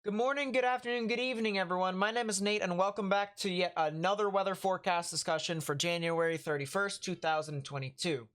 Good morning, good afternoon, good evening, everyone. My name is Nate, and welcome back to yet another weather forecast discussion for January 31st, 2022.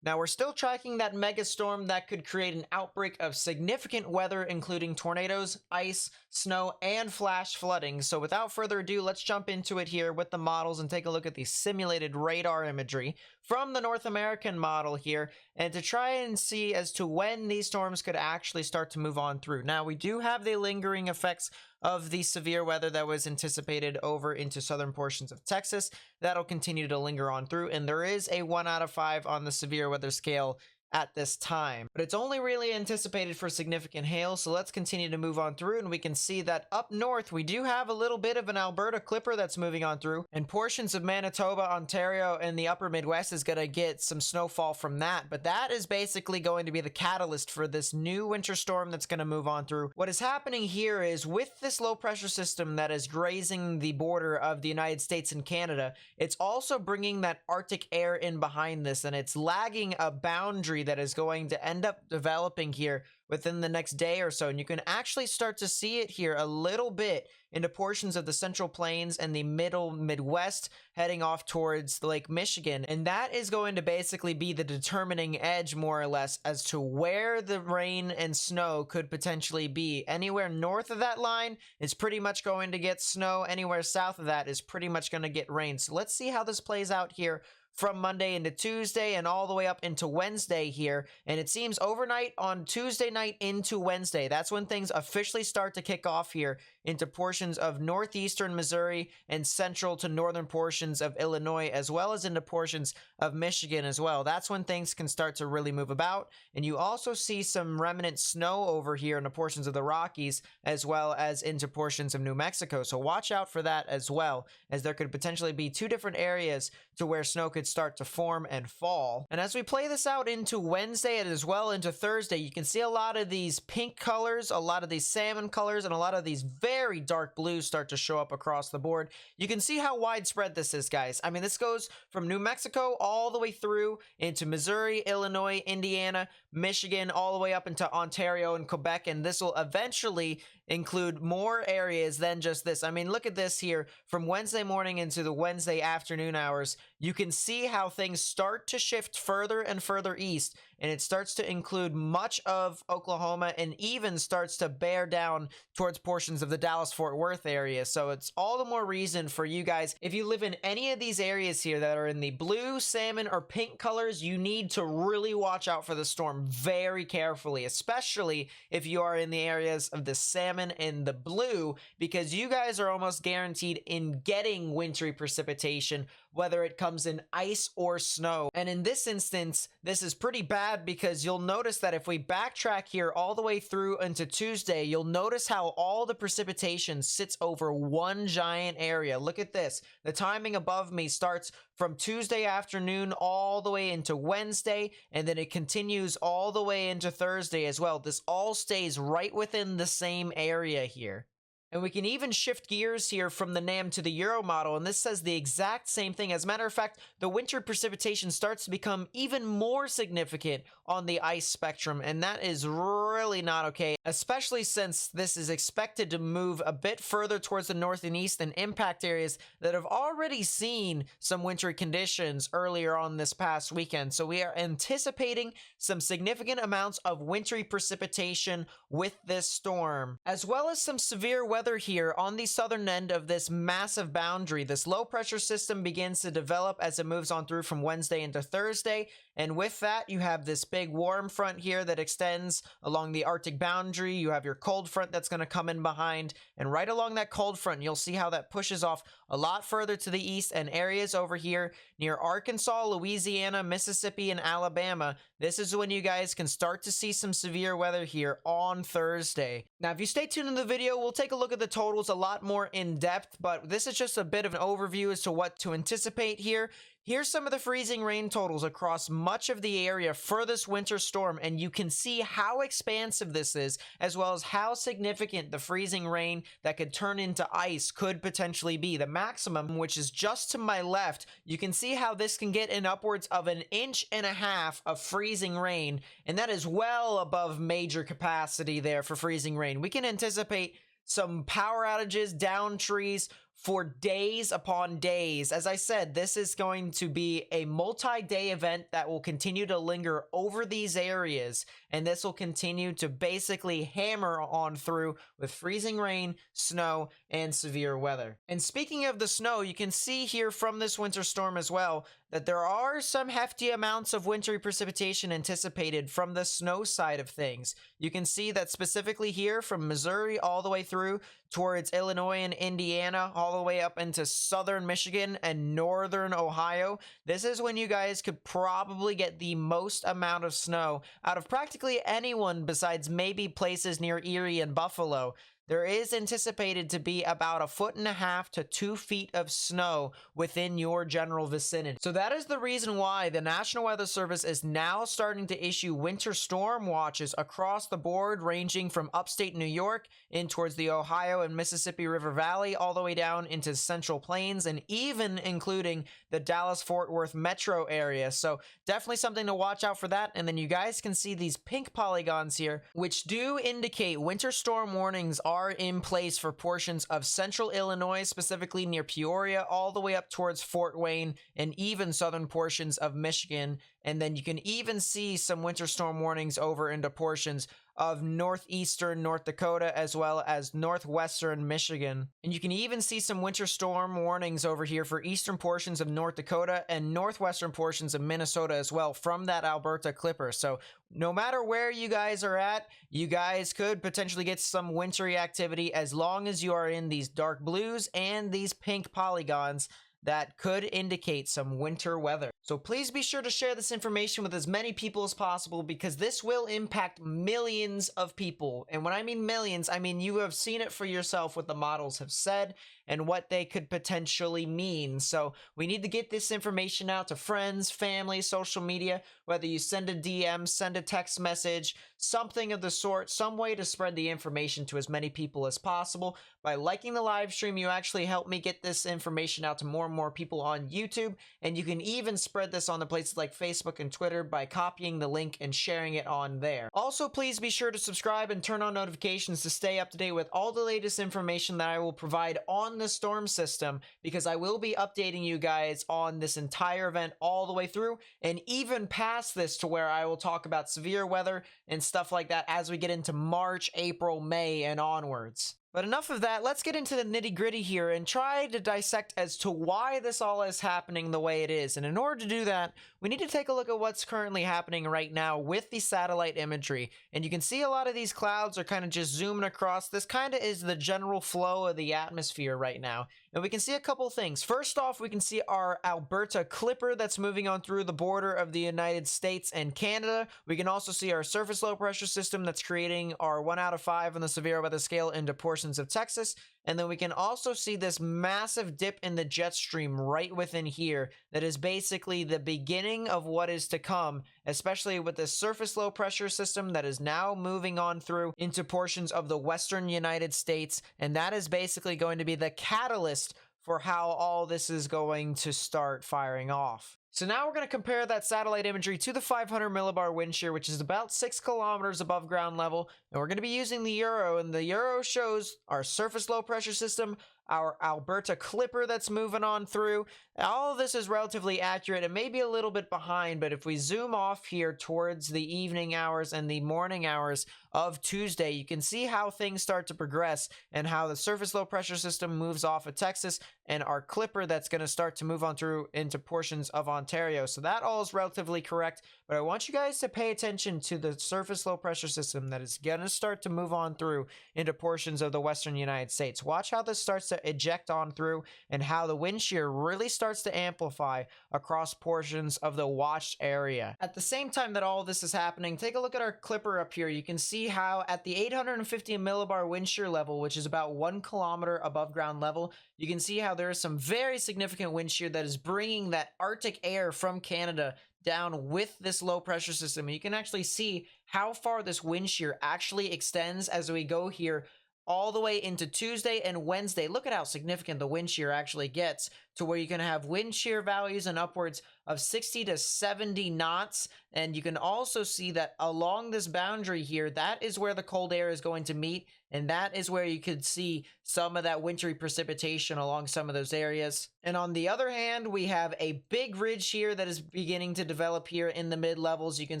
Now, we're still tracking that mega storm that could create an outbreak of significant weather, including tornadoes, ice, snow, and flash flooding. So without further ado, let's jump into it here with the models and take a look at the simulated radar imagery from the North American model here, and to try and see as to when these storms could actually start to move on through. Now, we do have the lingering effects of the severe weather that was anticipated over into southern portions of Texas. That'll continue to linger on through, and there is a 1 out of 5 on the severe weather scale at this time, but it's only really anticipated for significant hail. So let's continue to move on through, and we can see that up north we do have a little bit of an Alberta clipper that's moving on through, and portions of Manitoba, Ontario, and the upper Midwest is going to get some snowfall from that. But that is basically going to be the catalyst for this new winter storm that's going to move on through. What is happening here is, with this low pressure system that is grazing the border of the United States and Canada, it's also bringing that Arctic air in behind this, and it's lagging a boundary that is going to end up developing here within the next day or so. And you can actually start to see it here a little bit into portions of the Central Plains and the middle Midwest, heading off towards Lake Michigan. And that is going to basically be the determining edge, more or less, as to where the rain and snow could potentially be. Anywhere north of that line is pretty much going to get snow. Anywhere south of that is pretty much going to get rain. So let's see how this plays out here from Monday into Tuesday and all the way up into Wednesday here. And it seems overnight on Tuesday night into Wednesday, that's when things officially start to kick off here into portions of northeastern Missouri and central to northern portions of Illinois, as well as into portions of Michigan as well. That's when things can start to really move about. And you also see some remnant snow over here in the portions of the Rockies, as well as into portions of New Mexico. So watch out for that as well, as there could potentially be two different areas to where snow could start to form and fall. And as we play this out into Wednesday and as well into Thursday, you can see a lot of these pink colors, a lot of these salmon colors, and a lot of these very dark blues start to show up across the board. You can see how widespread this is, guys. I mean, this goes from New Mexico all the way through into Missouri, Illinois, Indiana, Michigan, all the way up into Ontario and Quebec, and this will eventually include more areas than just this. I mean, look at this here. From Wednesday morning into the Wednesday afternoon hours, you can see how things start to shift further and further east, and it starts to include much of Oklahoma and even starts to bear down towards portions of the Dallas-Fort Worth area. So it's all the more reason for you guys, if you live in any of these areas here that are in the blue, salmon, or pink colors, you need to really watch out for the storm very carefully, especially if you are in the areas of the salmon and the blue, because you guys are almost guaranteed in getting wintry precipitation, whether it comes in ice or snow. And in this instance, this is pretty bad, because you'll notice that if we backtrack here all the way through into Tuesday, you'll notice how all the precipitation sits over one giant area. Look at this. The timing above me starts from Tuesday afternoon all the way into Wednesday, and then it continues all the way into Thursday as well. This all stays right within the same area here. And we can even shift gears here from the NAM to the Euro model, and this says the exact same thing. As a matter of fact, the winter precipitation starts to become even more significant on the ice spectrum, and that is really not okay, especially since this is expected to move a bit further towards the north and east and impact areas that have already seen some wintry conditions earlier on this past weekend. So we are anticipating some significant amounts of wintry precipitation with this storm, as well as some severe weather here on the southern end of this massive boundary. This low pressure system begins to develop as it moves on through from Wednesday into Thursday, and with that you have this big warm front here that extends along the Arctic boundary. You have your cold front that's going to come in behind, and right along that cold front you'll see how that pushes off a lot further to the east, and areas over here near Arkansas, Louisiana, Mississippi, and Alabama. This is when you guys can start to see some severe weather here on Thursday. Now, if you stay tuned in the video, we'll take a look at the totals a lot more in depth, but this is just a bit of an overview as to what to anticipate here. Here's some of the freezing rain totals across much of the area for this winter storm, and you can see how expansive this is, as well as how significant the freezing rain that could turn into ice could potentially be. The maximum, which is just to my left, you can see how this can get in upwards of 1.5 inches of freezing rain, and that is well above major capacity there for freezing rain. We can anticipate some power outages, down trees for days upon days. As I said, this is going to be a multi-day event that will continue to linger over these areas, and this will continue to basically hammer on through with freezing rain, snow, and severe weather. And speaking of the snow, you can see here from this winter storm as well that there are some hefty amounts of wintry precipitation anticipated from the snow side of things. You can see that specifically here from Missouri all the way through towards Illinois and Indiana, all the way up into southern Michigan and northern Ohio. This is when you guys could probably get the most amount of snow out of practically anyone besides maybe places near Erie and Buffalo. There is anticipated to be about 1.5 to 2 feet of snow within your general vicinity. So that is the reason why the National Weather Service is now starting to issue winter storm watches across the board, ranging from upstate New York in towards the Ohio and Mississippi River Valley, all the way down into Central Plains, and even including the Dallas-Fort Worth metro area. So definitely something to watch out for that. And then you guys can see these pink polygons here, which do indicate winter storm warnings are in place for portions of central Illinois, specifically near Peoria, all the way up towards Fort Wayne, and even southern portions of Michigan. And then you can even see some winter storm warnings over into portions of northeastern North Dakota as well as northwestern Michigan. And you can even see some winter storm warnings over here for eastern portions of North Dakota and northwestern portions of Minnesota as well from that Alberta Clipper. So no matter where you guys are at, you guys could potentially get some wintry activity as long as you are in these dark blues and these pink polygons that could indicate some winter weather. So please be sure to share this information with as many people as possible, because this will impact millions of people. And when I mean millions, I mean you have seen it for yourself what the models have said and what they could potentially mean. So we need to get this information out to friends, family, social media, whether you send a DM, send a text message, something of the sort, some way to spread the information to as many people as possible. By liking the live stream, you actually help me get this information out to more and more people on YouTube, and you can even spread this on the places like Facebook and Twitter by copying the link and sharing it on there. Also, please be sure to subscribe and turn on notifications to stay up to date with all the latest information that I will provide on the storm system, because I will be updating you guys on this entire event all the way through, and even past this, to where I will talk about severe weather and stuff like that as we get into March, April, May, and onwards. But enough of that, let's get into the nitty-gritty here and try to dissect as to why this all is happening the way it is. And in order to do that, we need to take a look at what's currently happening right now with the satellite imagery. And you can see a lot of these clouds are kind of just zooming across. This kind of is the general flow of the atmosphere right now. And we can see a couple things. First off, we can see our Alberta Clipper that's moving on through the border of the United States and Canada. We can also see our surface low pressure system that's creating our 1 out of 5 on the severe weather scale into portions of Texas. And then we can also see this massive dip in the jet stream right within here that is basically the beginning of what is to come, especially with this surface low pressure system that is now moving on through into portions of the western United States. And that is basically going to be the catalyst for how all this is going to start firing off. So now we're going to compare that satellite imagery to the 500 millibar wind shear, which is about 6 kilometers above ground level. And we're going to be using the Euro, and the Euro shows our surface low pressure system, our Alberta Clipper that's moving on through. All of this is relatively accurate. It may be a little bit behind, but if we zoom off here towards the evening hours and the morning hours of Tuesday, you can see how things start to progress and how the surface low pressure system moves off of Texas and our Clipper that's going to start to move on through into portions of Ontario. So that all is relatively correct, but I want you guys to pay attention to the surface low pressure system that is going to start to move on through into portions of the western United States. Watch how this starts to eject on through and how the wind shear really starts to amplify across portions of the watched area. At the same time that all this is happening, take a look at our Clipper up here. You can see how at the 850 millibar wind shear level, which is about 1 kilometer above ground level, you can see how there is some very significant wind shear that is bringing that Arctic air from Canada down with this low pressure system. And you can actually see how far this wind shear actually extends as we go here all the way into Tuesday and Wednesday. Look at how significant the wind shear actually gets, to where you can have wind shear values in upwards of 60 to 70 knots. And you can also see that along this boundary here, that is where the cold air is going to meet and that is where you could see some of that wintry precipitation along some of those areas. And on the other hand, we have a big ridge here that is beginning to develop here in the mid-levels. You can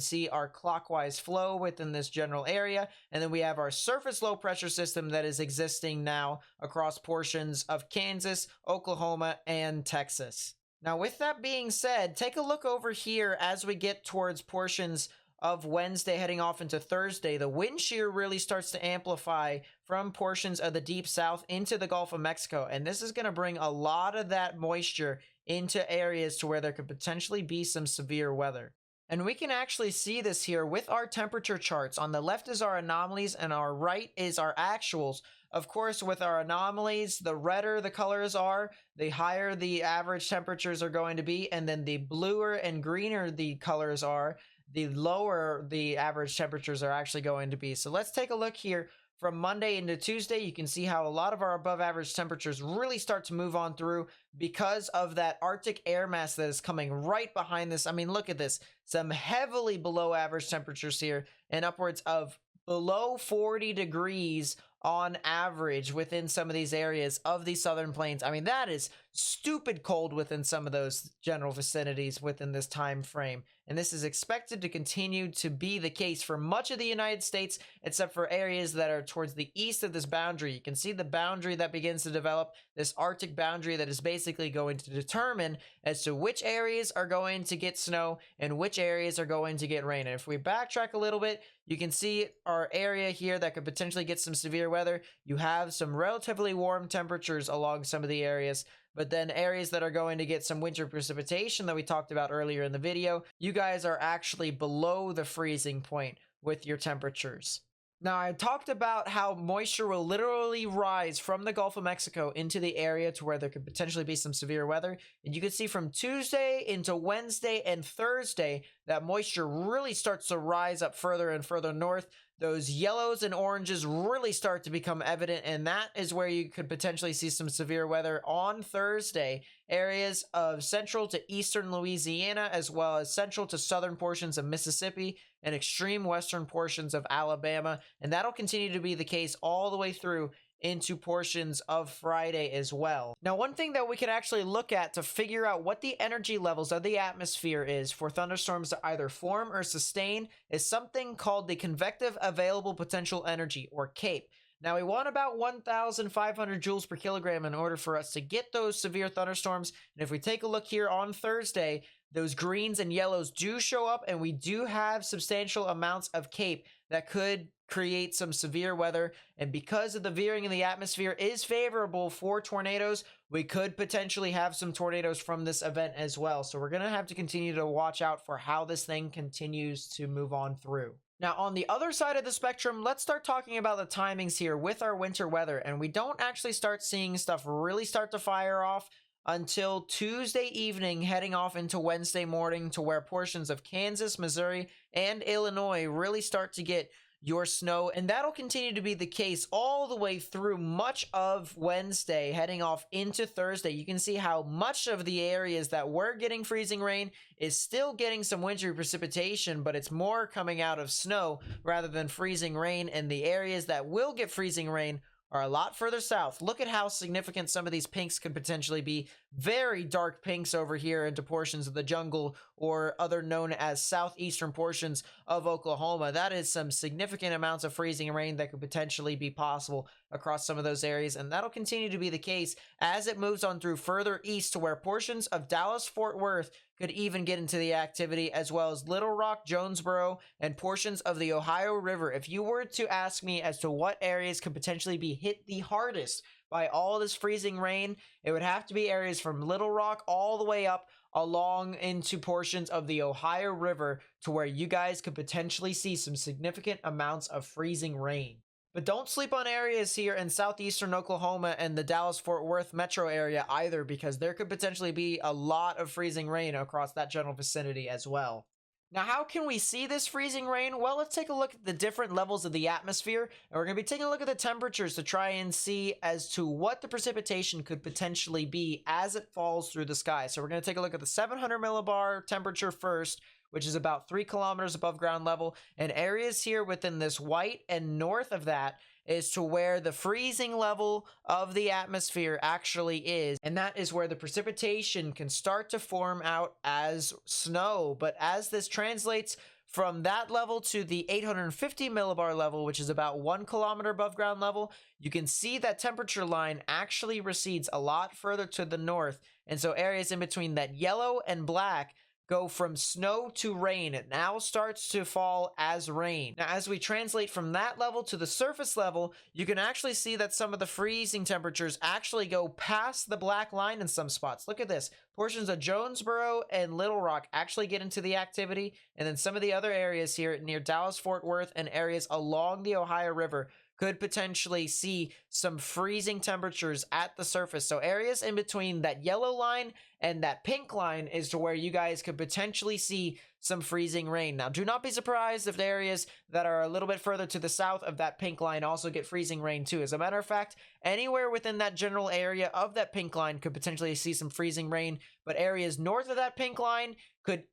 see our clockwise flow within this general area, and then we have our surface low pressure system that is existing now across portions of Kansas, Oklahoma, and Texas. Now, with that being said, take a look over here as we get towards portions of Wednesday heading off into Thursday. The wind shear really starts to amplify from portions of the deep south into the Gulf of Mexico, and this is going to bring a lot of that moisture into areas to where there could potentially be some severe weather. And we can actually see this here with our temperature charts. On the left is our anomalies and our right is our actuals. Of course, with our anomalies, the redder the colors are, the higher the average temperatures are going to be, and then the bluer and greener the colors are, the lower the average temperatures are actually going to be. So let's take a look here. From Monday into Tuesday, you can see how a lot of our above average temperatures really start to move on through because of that Arctic air mass that is coming right behind this. I mean, look at this. Some heavily below average temperatures here and upwards of below 40 degrees on average within some of these areas of the southern plains. I mean, that is stupid cold within some of those general vicinities within this time frame. And this is expected to continue to be the case for much of the United States, except for areas that are towards the east of this boundary. You can see the boundary that begins to develop, this Arctic boundary that is basically going to determine as to which areas are going to get snow and which areas are going to get rain. And if we backtrack a little bit, you can see our area here that could potentially get some severe weather. You have some relatively warm temperatures along some of the areas, but then areas that are going to get some winter precipitation that we talked about earlier in the video, you guys are actually below the freezing point with your temperatures. Now, I talked about how moisture will literally rise from the Gulf of Mexico into the area to where there could potentially be some severe weather. And you can see from Tuesday into Wednesday and Thursday, that moisture really starts to rise up further and further north. Those yellows and oranges really start to become evident, and that is where you could potentially see some severe weather on Thursday. Areas of central to eastern Louisiana, as well as central to southern portions of Mississippi and extreme western portions of Alabama, and that'll continue to be the case all the way through into portions of Friday as well. Now, one thing that we can actually look at to figure out what the energy levels of the atmosphere is for thunderstorms to either form or sustain is something called the convective available potential energy, or CAPE. Now, we want about 1,500 joules per kilogram in order for us to get those severe thunderstorms. And if we take a look here on Thursday, those greens and yellows do show up, and we do have substantial amounts of CAPE that could create some severe weather. And because of the veering in the atmosphere is favorable for tornadoes, we could potentially have some tornadoes from this event as well. So we're going to have to continue to watch out for how this thing continues to move on through. Now, on the other side of the spectrum, let's start talking about the timings here with our winter weather. And we don't actually start seeing stuff really start to fire off until Tuesday evening, heading off into Wednesday morning, to where portions of Kansas, Missouri, and Illinois really start to get your snow. And that'll continue to be the case all the way through much of Wednesday, heading off into Thursday. You can see how much of the areas that were getting freezing rain is still getting some wintry precipitation, but it's more coming out of snow rather than freezing rain. And the areas that will get freezing rain are a lot further south. Look at how significant some of these pinks could potentially be. Very dark pinks over here into portions of the jungle, or other known as southeastern portions of Oklahoma. That is some significant amounts of freezing rain that could potentially be possible across some of those areas, and that'll continue to be the case as it moves on through further east to where portions of Dallas-Fort Worth could even get into the activity, as well as Little Rock, Jonesboro, and portions of the Ohio River. If you were to ask me as to what areas could potentially be hit the hardest by all this freezing rain, it would have to be areas from Little Rock all the way up along into portions of the Ohio River, to where you guys could potentially see some significant amounts of freezing rain. But don't sleep on areas here in southeastern Oklahoma and the Dallas-Fort Worth metro area either, because there could potentially be a lot of freezing rain across that general vicinity as well. Now, how can we see this freezing rain? Well, let's take a look at the different levels of the atmosphere, and we're going to be taking a look at the temperatures to try and see as to what the precipitation could potentially be as it falls through the sky. So we're going to take a look at the 700 millibar temperature first, which is about 3 kilometers above ground level, and areas here within this white and north of that is to where the freezing level of the atmosphere actually is, and that is where the precipitation can start to form out as snow. But as this translates from that level to the 850 millibar level, which is about 1 kilometer above ground level, you can see that temperature line actually recedes a lot further to the north. And so areas in between that yellow and black go from snow to rain. It now starts to fall as rain. Now, as we translate from that level to the surface level, you can actually see that some of the freezing temperatures actually go past the black line in some spots. Look at this. Portions of Jonesboro and Little Rock actually get into the activity, and then some of the other areas here near Dallas-Fort Worth and areas along the Ohio River could potentially see some freezing temperatures at the surface. So areas in between that yellow line and that pink line is to where you guys could potentially see some freezing rain. Now, do not be surprised if the areas that are a little bit further to the south of that pink line also get freezing rain too. As a matter of fact, anywhere within that general area of that pink line could potentially see some freezing rain, but areas north of that pink line could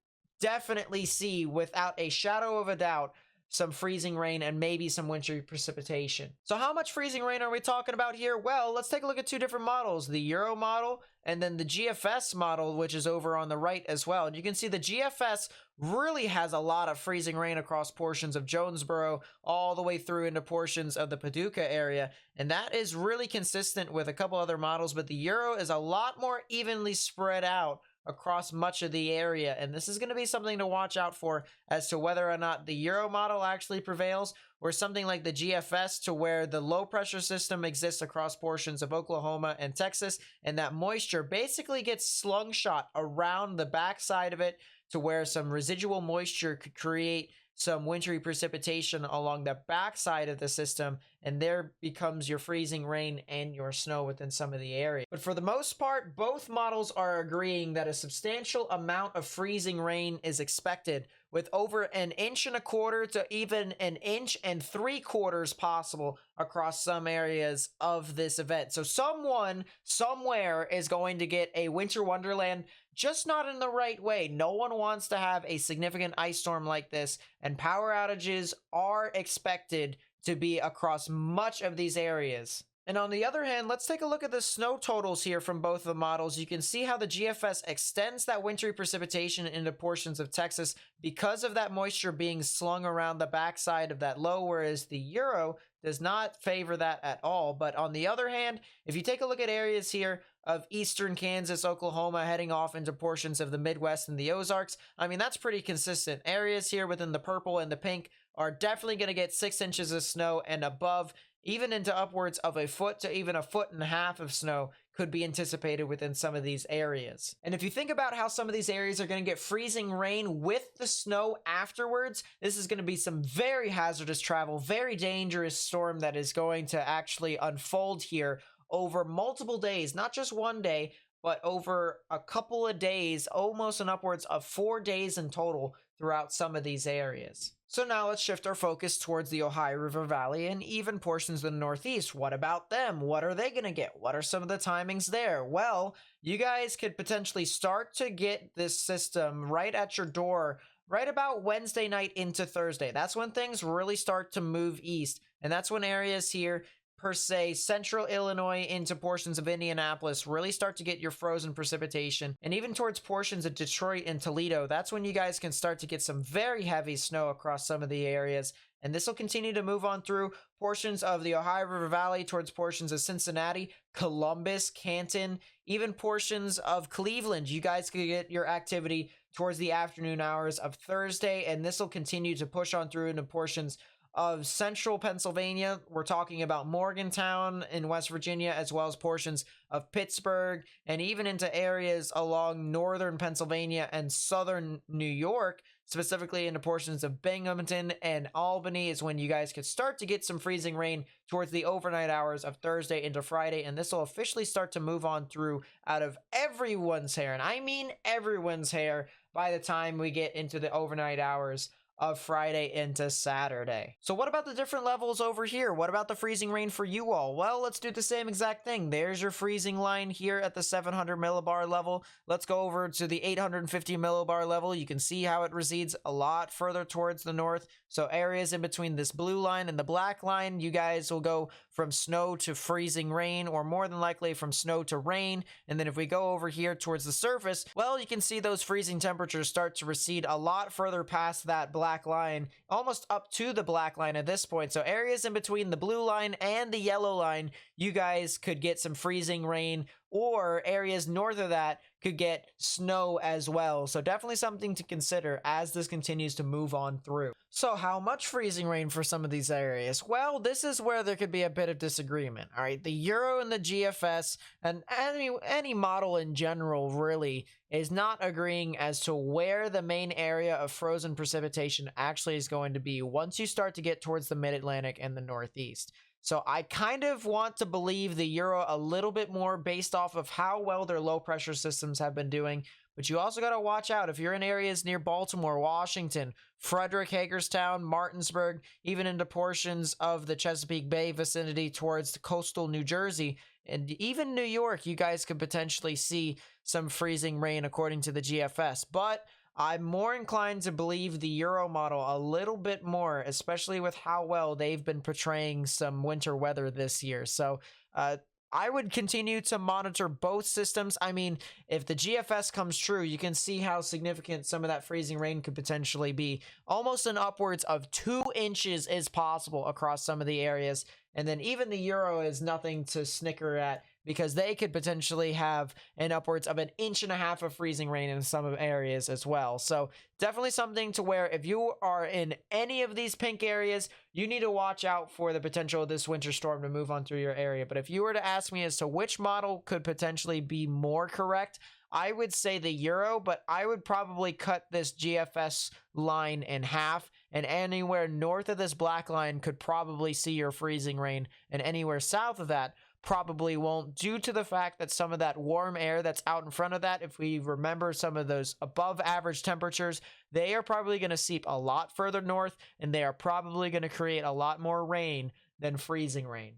definitely see, without a shadow of a doubt, some freezing rain and maybe some wintry precipitation. So how much freezing rain are we talking about here? Well, let's take a look at two different models, the Euro model and then the GFS model, which is over on the right as well. And you can see the GFS really has a lot of freezing rain across portions of Jonesboro all the way through into portions of the Paducah area. And that is really consistent with a couple other models, but the Euro is a lot more evenly spread out across much of the area, and this is going to be something to watch out for as to whether or not the Euro model actually prevails, or something like the GFS, to where the low pressure system exists across portions of Oklahoma and Texas, and that moisture basically gets slingshot around the backside of it to where some residual moisture could create some wintry precipitation along the backside of the system, and there becomes your freezing rain and your snow within some of the area. But for the most part, both models are agreeing that a substantial amount of freezing rain is expected, with over 1.25 inches to even 1.75 inches possible across some areas of this event. So someone somewhere is going to get a winter wonderland, just not in the right way. No one wants to have a significant ice storm like this, and power outages are expected to be across much of these areas. And on the other hand, let's take a look at the snow totals here from both of the models. You can see how the GFS extends that wintry precipitation into portions of Texas because of that moisture being slung around the backside of that low, whereas the Euro does not favor that at all. But on the other hand, if you take a look at areas here of eastern Kansas, Oklahoma, heading off into portions of the Midwest and the Ozarks, I mean, that's pretty consistent. Areas here within the purple and the pink are definitely going to get 6 inches of snow and above, even into upwards of 1 foot to even 1.5 feet of snow could be anticipated within some of these areas. And if you think about how some of these areas are going to get freezing rain with the snow afterwards, this is going to be some very hazardous travel, very dangerous storm that is going to actually unfold here over multiple days, not just one day, but over a couple of days, almost and upwards of 4 days in total throughout some of these areas. So now let's shift our focus towards the Ohio River Valley and even portions of the Northeast. What about them? What are they going to get? What are some of the timings there? Well, you guys could potentially start to get this system right at your door right about Wednesday night into Thursday. That's when things really start to move east, and that's when areas here per se, central Illinois into portions of Indianapolis really start to get your frozen precipitation, and even towards portions of Detroit and Toledo, that's when you guys can start to get some very heavy snow across some of the areas. And this will continue to move on through portions of the Ohio River Valley, towards portions of Cincinnati, Columbus, Canton, even portions of Cleveland. You guys could get your activity towards the afternoon hours of Thursday, and this will continue to push on through into portions of central Pennsylvania. We're talking about Morgantown in West Virginia, as well as portions of Pittsburgh, and even into areas along northern Pennsylvania and southern New York, specifically into portions of Binghamton and Albany, is when you guys could start to get some freezing rain towards the overnight hours of Thursday into Friday. And this will officially start to move on through out of everyone's hair, and I mean everyone's hair, by the time we get into the overnight hours of Friday into Saturday. So what about the different levels over here? What about the freezing rain for you all? Well, let's do the same exact thing. There's your freezing line here at the 700 millibar level. Let's go over to the 850 millibar level. You can see how it recedes a lot further towards the north So areas in between this blue line and the black line, you guys will go from snow to freezing rain, or more than likely from snow to rain. And then if we go over here towards the surface, well, you can see those freezing temperatures start to recede a lot further past that black line, almost up to the black line at this point. So areas in between the blue line and the yellow line, you guys could get some freezing rain, or areas north of that could get snow as well. So definitely something to consider as this continues to move on through. So how much freezing rain for some of these areas? Well, this is where there could be a bit of disagreement. All right, the Euro and the GFS and any model in general really is not agreeing as to where the main area of frozen precipitation actually is going to be once you start to get towards the mid-Atlantic and the Northeast. So I kind of want to believe the Euro a little bit more based off of how well their low pressure systems have been doing. But you also got to watch out if you're in areas near Baltimore, Washington, Frederick, Hagerstown, Martinsburg, even into portions of the Chesapeake Bay vicinity towards coastal New Jersey, and even New York, you guys could potentially see some freezing rain according to the GFS. But I'm more inclined to believe the Euro model a little bit more, especially with how well they've been portraying some winter weather this year. So I would continue to monitor both systems. I mean, if the GFS comes true, you can see how significant some of that freezing rain could potentially be. Almost an upwards of 2 inches is possible across some of the areas. And then even the Euro is nothing to snicker at, because they could potentially have an upwards of 1.5 inches of freezing rain in some of areas as well. So definitely something to where if you are in any of these pink areas, you need to watch out for the potential of this winter storm to move on through your area. But if you were to ask me as to which model could potentially be more correct, I would say the Euro, but I would probably cut this GFS line in half, and anywhere north of this black line could probably see your freezing rain, and anywhere south of that probably won't, due to the fact that some of that warm air that's out in front of that, if we remember some of those above average temperatures, they are probably going to seep a lot further north, and they are probably going to create a lot more rain than freezing rain.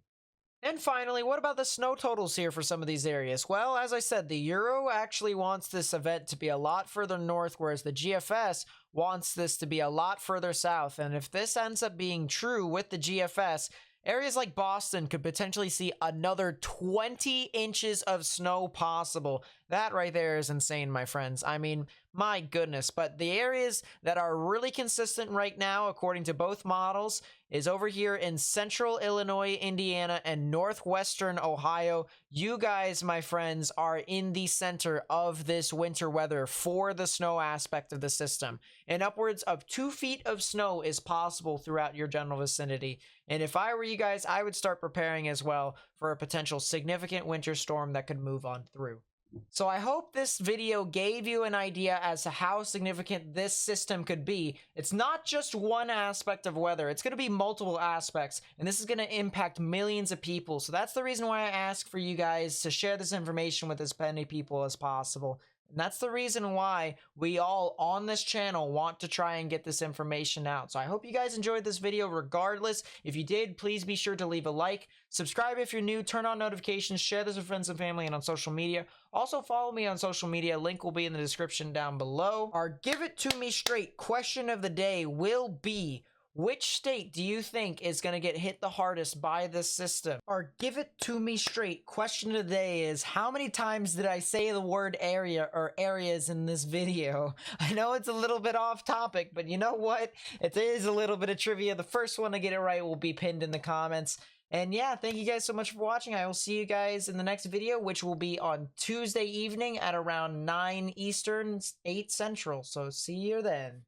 And finally, what about the snow totals here for some of these areas? Well, as I said, the Euro actually wants this event to be a lot further north, whereas the GFS wants this to be a lot further south. And if this ends up being true with the GFS, areas like Boston could potentially see another 20 inches of snow possible. That right there is insane, my friends. I mean, my goodness. But the areas that are really consistent right now, according to both models, is over here in central Illinois, Indiana, and northwestern Ohio. You guys, my friends, are in the center of this winter weather for the snow aspect of the system. And upwards of 2 feet of snow is possible throughout your general vicinity. And if I were you guys, I would start preparing as well for a potential significant winter storm that could move on through. So I hope this video gave you an idea as to how significant this system could be. It's not just one aspect of weather, it's going to be multiple aspects, and this is going to impact millions of people. So that's the reason why I ask for you guys to share this information with as many people as possible. And that's the reason why we all on this channel want to try and get this information out. So I hope you guys enjoyed this video regardless. If you did, please be sure to leave a like. Subscribe if you're new, turn on notifications, share this with friends and family and on social media. Also follow me on social media, link will be in the description down below. Our Give It To Me Straight question of the day will be, which state do you think is going to get hit the hardest by this system? Our Give It To Me Straight question of the day is, how many times did I say the word area or areas in this video? I know it's a little bit off topic, but you know what? It is a little bit of trivia. The first one to get it right will be pinned in the comments. And yeah, thank you guys so much for watching. I will see you guys in the next video, which will be on Tuesday evening at around 9 Eastern, 8 Central. So see you then.